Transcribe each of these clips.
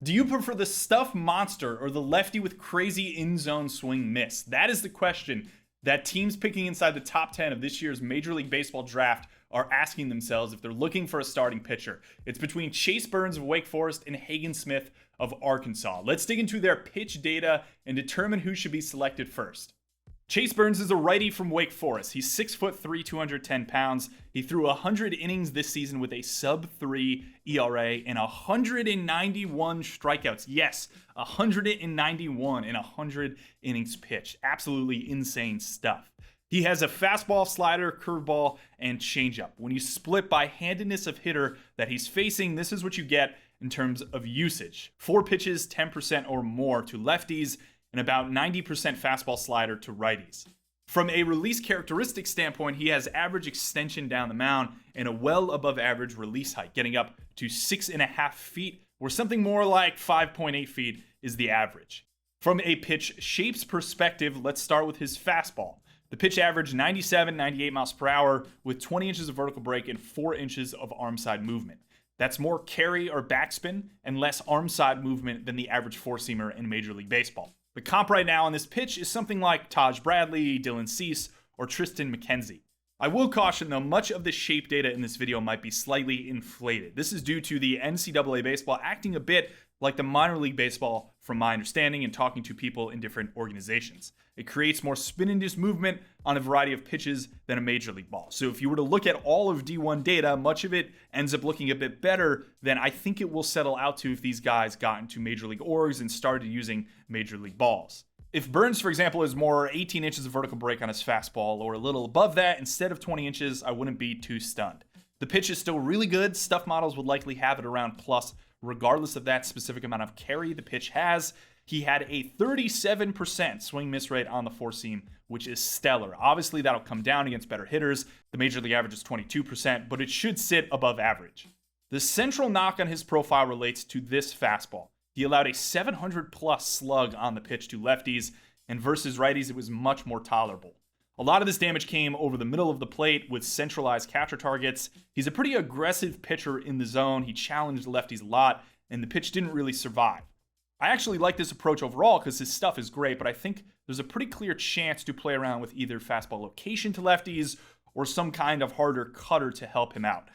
Do you prefer the stuffed monster or the lefty with crazy in-zone swing miss? That is the question that teams picking inside the top 10 of this year's Major League Baseball draft are asking themselves if they're looking for a starting pitcher. It's between Chase Burns of Wake Forest and Hagen Smith of Arkansas. Let's dig into their pitch data and determine who should be selected first. Chase Burns is a righty from Wake Forest. He's 6'3", 210 pounds. He threw 100 innings this season with a sub-3 ERA and 191 strikeouts. Yes, 191 in 100 innings pitched. Absolutely insane stuff. He has a fastball, slider, curveball, and changeup. When you split by handedness of hitter that he's facing, this is what you get in terms of usage. 4 pitches, 10% or more to lefties, and about 90% fastball slider to righties. From a release characteristic standpoint, he has average extension down the mound and a well above average release height, getting up to 6.5 feet, where something more like 5.8 feet is the average. From a pitch shapes perspective, let's start with his fastball. The pitch averaged 97, 98 miles per hour with 20 inches of vertical break and 4 inches of arm side movement. That's more carry or backspin and less arm side movement than the average four-seamer in Major League Baseball. The comp right now on this pitch is something like Taj Bradley, Dylan Cease, or Tristan McKenzie. I will caution though, much of the shape data in this video might be slightly inflated. This is due to the NCAA baseball acting a bit like the minor league baseball from my understanding and talking to people in different organizations. It creates more spin-induced movement on a variety of pitches than a major league ball. So if you were to look at all of D1 data, much of it ends up looking a bit better than I think it will settle out to if these guys got into major league orgs and started using major league balls. If Burns, for example, is more 18 inches of vertical break on his fastball or a little above that instead of 20 inches, I wouldn't be too stunned. The pitch is still really good. Stuff models would likely have it around plus, regardless of that specific amount of carry the pitch has. He had a 37% swing miss rate on the four seam, which is stellar. Obviously, that'll come down against better hitters. The major league average is 22%, but it should sit above average. The central knock on his profile relates to this fastball. He allowed a 700 plus slug on the pitch to lefties, and versus righties, it was much more tolerable. A lot of this damage came over the middle of the plate with centralized catcher targets. He's a pretty aggressive pitcher in the zone. He challenged lefties a lot, and the pitch didn't really survive. I actually like this approach overall because his stuff is great, but I think there's a pretty clear chance to play around with either fastball location to lefties or some kind of harder cutter to help him out.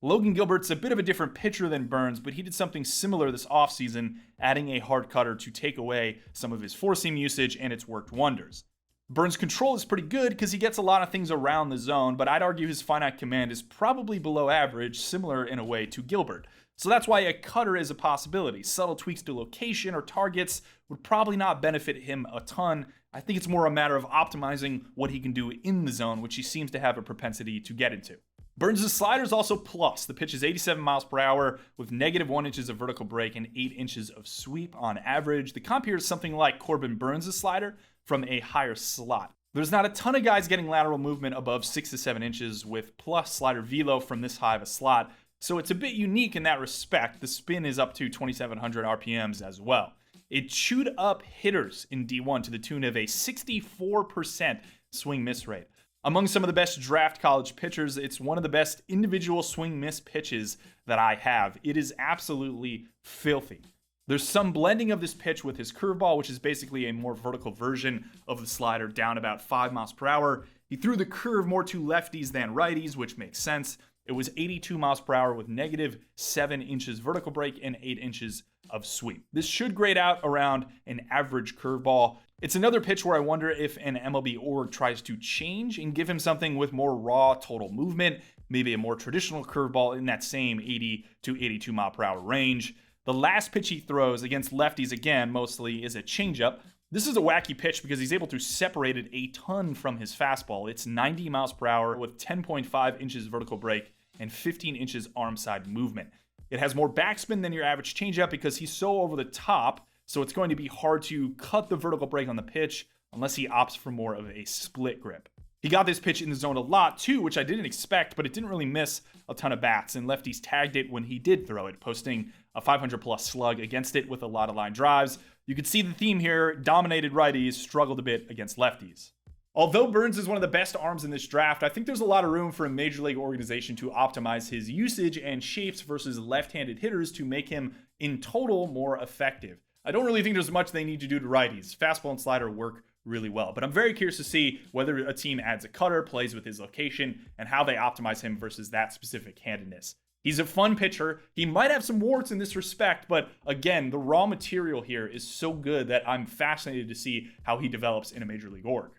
Logan Gilbert's a bit of a different pitcher than Burns, but he did something similar this offseason, adding a hard cutter to take away some of his four-seam usage, and it's worked wonders. Burns' control is pretty good because he gets a lot of things around the zone, but I'd argue his finite command is probably below average, similar in a way to Gilbert. So that's why a cutter is a possibility. Subtle tweaks to location or targets would probably not benefit him a ton. I think it's more a matter of optimizing what he can do in the zone, which he seems to have a propensity to get into. Burns' slider is also plus. The pitch is 87 miles per hour with negative 1 inches of vertical break and 8 inches of sweep on average. The comp here is something like Corbin Burns' slider from a higher slot. There's not a ton of guys getting lateral movement above 6 to 7 inches with plus slider velo from this high of a slot, so it's a bit unique in that respect. The spin is up to 2,700 RPMs as well. It chewed up hitters in D1 to the tune of a 64% swing miss rate. Among some of the best draft college pitchers, it's one of the best individual swing miss pitches that I have. It is absolutely filthy. There's some blending of this pitch with his curveball, which is basically a more vertical version of the slider down about 5 miles per hour. He threw the curve more to lefties than righties, which makes sense. It was 82 miles per hour with negative 7 inches vertical break and 8 inches of sweep. This should grade out around an average curveball. It's another pitch where I wonder if an MLB org tries to change and give him something with more raw total movement, maybe a more traditional curveball in that same 80 to 82 mile per hour range. The last pitch he throws against lefties again mostly is a changeup. This is a wacky pitch because he's able to separate it a ton from his fastball. It's 90 miles per hour with 10.5 inches vertical break and 15 inches arm side movement. It has more backspin than your average changeup because he's so over the top, so it's going to be hard to cut the vertical break on the pitch unless he opts for more of a split grip. He got this pitch in the zone a lot too, which I didn't expect, but it didn't really miss a ton of bats, and lefties tagged it when he did throw it, posting a 500 plus slug against it with a lot of line drives. You could see the theme here. Dominated righties, struggled a bit against lefties. Although Burns is one of the best arms in this draft, I think there's a lot of room for a major league organization to optimize his usage and shapes versus left-handed hitters to make him in total more effective. I don't really think there's much they need to do to righties. Fastball and slider work really well, but I'm very curious to see whether a team adds a cutter, plays with his location, and how they optimize him versus that specific handedness. He's a fun pitcher. He might have some warts in this respect, but again, the raw material here is so good that I'm fascinated to see how he develops in a major league org.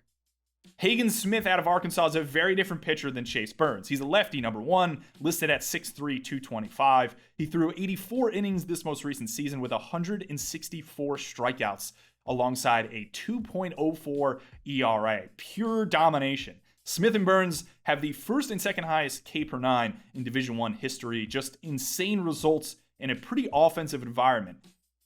Hagen Smith out of Arkansas is a very different pitcher than Chase Burns. He's a lefty, number one, listed at 6'3", 225. He threw 84 innings this most recent season with 164 strikeouts alongside a 2.04 ERA. Pure domination. Smith and Burns have the first and second highest K per 9 in Division I history. Just insane results in a pretty offensive environment.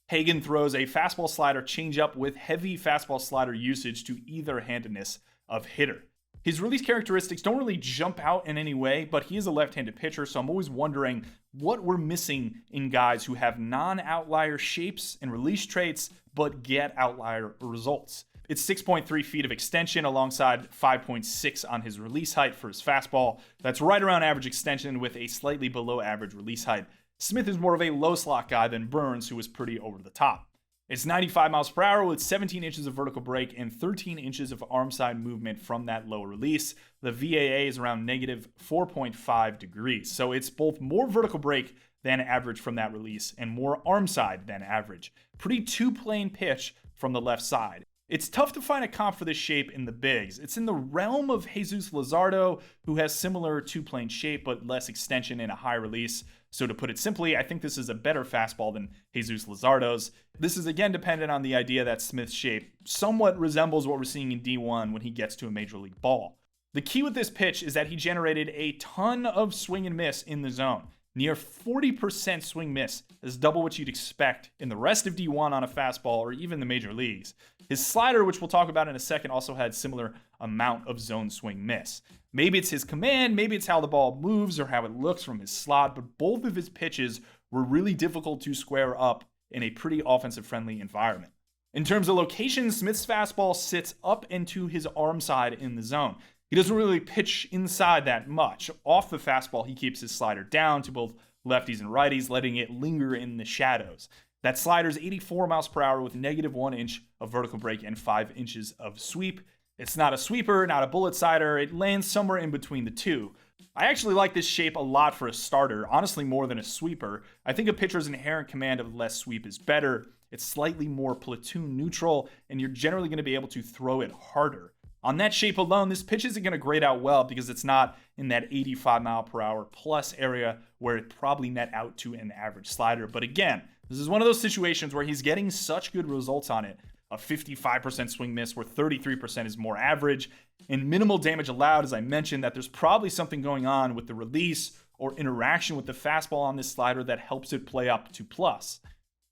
Hagen throws a fastball slider changeup with heavy fastball slider usage to either handedness of hitter. His release characteristics don't really jump out in any way, but he is a left-handed pitcher, so I'm always wondering what we're missing in guys who have non-outlier shapes and release traits, but get outlier results. It's 6.3 feet of extension alongside 5.6 on his release height for his fastball. That's right around average extension with a slightly below average release height. Smith is more of a low slot guy than Burns, who is pretty over the top. It's 95 miles per hour with 17 inches of vertical break and 13 inches of arm side movement from that low release. The VAA is around negative 4.5 degrees. So it's both more vertical break than average from that release and more arm side than average. Pretty two-plane pitch from the left side. It's tough to find a comp for this shape in the bigs. It's in the realm of Jesus Luzardo, who has similar two-plane shape but less extension and a high release. So to put it simply, I think this is a better fastball than Jesus Luzardo's. This is again dependent on the idea that Smith's shape somewhat resembles what we're seeing in D1 when he gets to a major league ball. The key with this pitch is that he generated a ton of swing and miss in the zone. Near 40% swing miss is double what you'd expect in the rest of D1 on a fastball or even the major leagues. His slider, which we'll talk about in a second, also had similar amount of zone swing miss. Maybe it's his command, maybe it's how the ball moves or how it looks from his slot, but both of his pitches were really difficult to square up in a pretty offensive-friendly environment. In terms of location, Smith's fastball sits up into his arm side in the zone. He doesn't really pitch inside that much. Off the fastball, he keeps his slider down to both lefties and righties, letting it linger in the shadows. That slider is 84 miles per hour with negative 1 inch of vertical break and 5 inches of sweep. It's not a sweeper, not a bullet sider. It lands somewhere in between the two. I actually like this shape a lot for a starter, honestly more than a sweeper. I think a pitcher's inherent command of less sweep is better. It's slightly more platoon neutral, and you're generally going to be able to throw it harder. On that shape alone, this pitch isn't going to grade out well because it's not in that 85 mile per hour plus area where it probably net out to an average slider. But again, this is one of those situations where he's getting such good results on it. A 55% swing miss where 33% is more average, and minimal damage allowed, as I mentioned, that there's probably something going on with the release or interaction with the fastball on this slider that helps it play up to plus.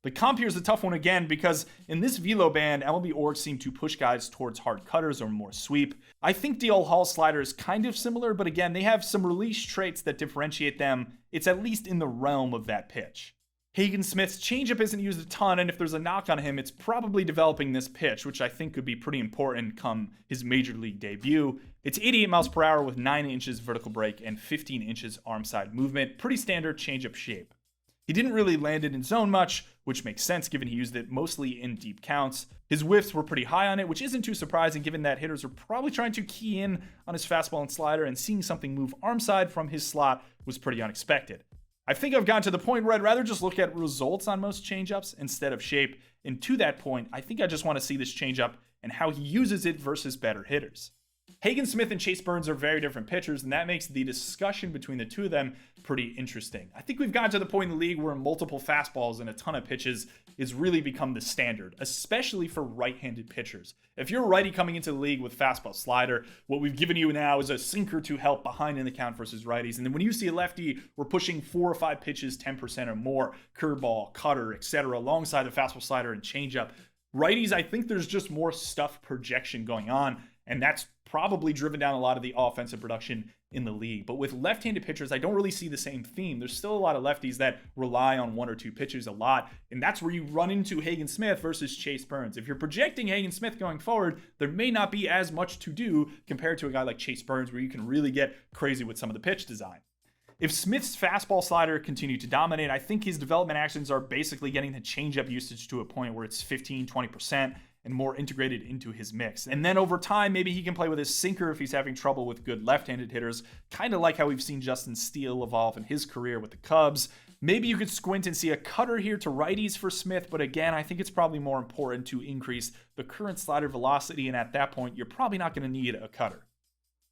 The comp here is a tough one again because in this velo band, MLB orgs seem to push guys towards hard cutters or more sweep. I think DL Hall's slider is kind of similar, but again, they have some release traits that differentiate them. It's at least in the realm of that pitch. Hagen Smith's changeup isn't used a ton, and if there's a knock on him, it's probably developing this pitch, which I think could be pretty important come his major league debut. It's 88 miles per hour with 9 inches vertical break and 15 inches arm side movement. Pretty standard changeup shape. He didn't really land it in zone much, which makes sense given he used it mostly in deep counts. His whiffs were pretty high on it, which isn't too surprising given that hitters are probably trying to key in on his fastball and slider, and seeing something move arm side from his slot was pretty unexpected. I think I've gotten to the point where I'd rather just look at results on most changeups instead of shape, and to that point, I think I just want to see this changeup and how he uses it versus better hitters. Hagen Smith and Chase Burns are very different pitchers, and that makes the discussion between the two of them pretty interesting. I think we've gotten to the point in the league where multiple fastballs and a ton of pitches is really become the standard, especially for right-handed pitchers. If you're a righty coming into the league with fastball slider, what we've given you now is a sinker to help behind in the count versus righties. And then when you see a lefty, we're pushing 4 or 5 pitches, 10% or more, curveball, cutter, etc., alongside the fastball slider and changeup. Righties, I think there's just more stuff projection going on, and that's probably driven down a lot of the offensive production in the league. But with left-handed pitchers, I don't really see the same theme. There's still a lot of lefties that rely on 1 or 2 pitches a lot, and that's where you run into Hagen Smith versus Chase Burns. If you're projecting Hagen Smith going forward, there may not be as much to do compared to a guy like Chase Burns where you can really get crazy with some of the pitch design. If Smith's fastball slider continued to dominate, I think his development actions are basically getting the changeup usage to a point where it's 15-20% and more integrated into his mix. And then over time, maybe he can play with his sinker if he's having trouble with good left-handed hitters, kind of like how we've seen Justin Steele evolve in his career with the Cubs. Maybe you could squint and see a cutter here to righties for Smith, but again, I think it's probably more important to increase the current slider velocity, and at that point, you're probably not going to need a cutter.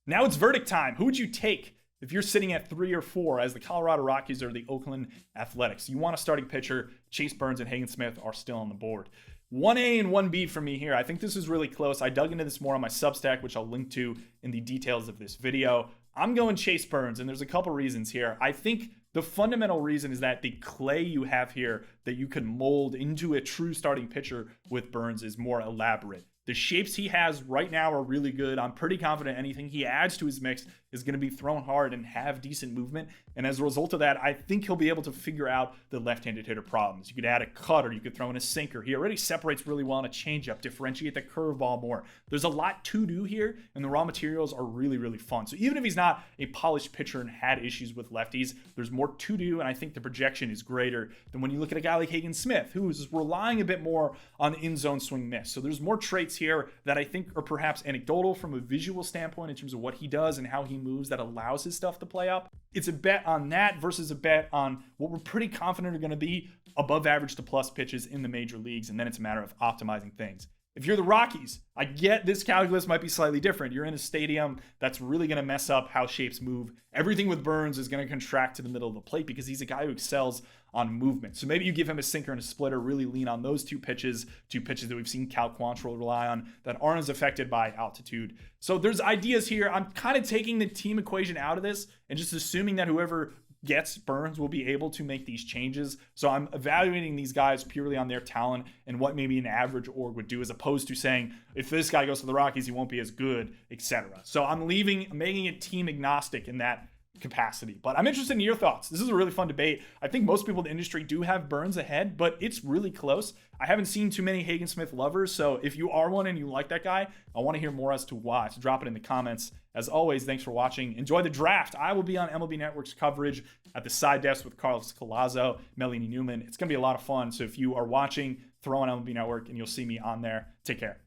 Now it's verdict time. Who would you take if you're sitting at 3 or 4 as the Colorado Rockies or the Oakland Athletics? You want a starting pitcher. Chase Burns and Hagen Smith are still on the board. 1A and 1B for me here. I think this is really close. I dug into this more on my Substack, which I'll link to in the details of this video. I'm going Chase Burns, and there's a couple reasons here. I think the fundamental reason is that the clay you have here that you could mold into a true starting pitcher with Burns is more elaborate. The shapes he has right now are really good. I'm pretty confident anything he adds to his mix is going to be thrown hard and have decent movement. And as a result of that, I think he'll be able to figure out the left-handed hitter problems. You could add a cutter. You could throw in a sinker. He already separates really well in a changeup, differentiate the curveball more. There's a lot to do here, and the raw materials are really, really fun. So even if he's not a polished pitcher and had issues with lefties, there's more to do, and I think the projection is greater than when you look at a guy like Hagen Smith, who is relying a bit more on the in-zone swing miss. So there's more traits here that I think are perhaps anecdotal from a visual standpoint in terms of what he does and how he moves that allows his stuff to play up. It's a bet on that versus a bet on what we're pretty confident are going to be above average to plus pitches in the major leagues, and then it's a matter of optimizing things. If you're the Rockies, I get this calculus might be slightly different. You're in a stadium that's really going to mess up how shapes move. Everything with Burns is going to contract to the middle of the plate because he's a guy who excels on movement. So maybe you give him a sinker and a splitter, really lean on those two pitches that we've seen Cal Quantrill rely on that aren't as affected by altitude. So there's ideas here. I'm kind of taking the team equation out of this and just assuming that whoever gets Burns will be able to make these changes. So I'm evaluating these guys purely on their talent and what maybe an average org would do, as opposed to saying if this guy goes to the Rockies, he won't be as good, etc. So I'm making it team agnostic in that capacity. But I'm interested in your thoughts. This is a really fun debate. I think most people in the industry do have Burns ahead, but it's really close. I haven't seen too many Hagen Smith lovers, so if you are one and you like that guy, I want to hear more as to why. So drop it in the comments. As always, thanks for watching. Enjoy the draft. I will be on MLB Network's coverage at the side desk with Carlos Collazo, Melanie Newman. It's going to be a lot of fun. So if you are watching, throw on MLB Network and you'll see me on there. Take care.